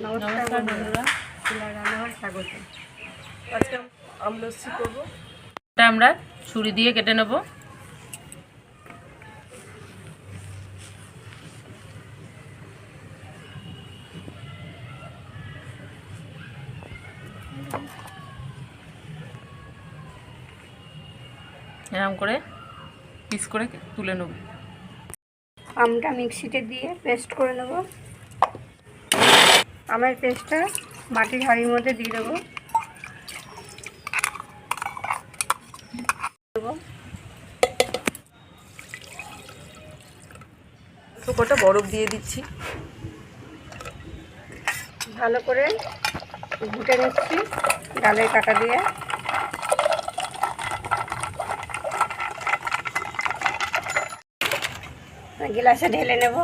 নমস্কার বন্ধুরা, রান্নাঘর স্বাগত। আজকে আমলসি করবো। এটা আমরা ছুরি দিয়ে কেটে নেব। এরকম করে পিস করে তুলে নেব। আমটা মিক্সিতে দিয়ে পেস্ট করে নেব। আমের পেস্টটা মাটির হাঁড়ির মধ্যে দিয়ে দেবো। কটা বরফ দিয়ে দিচ্ছি। ভালো করে ঘুটে নিচ্ছি ডালের কাঁটা দিয়ে। গ্লাসে ঢেলে নেব।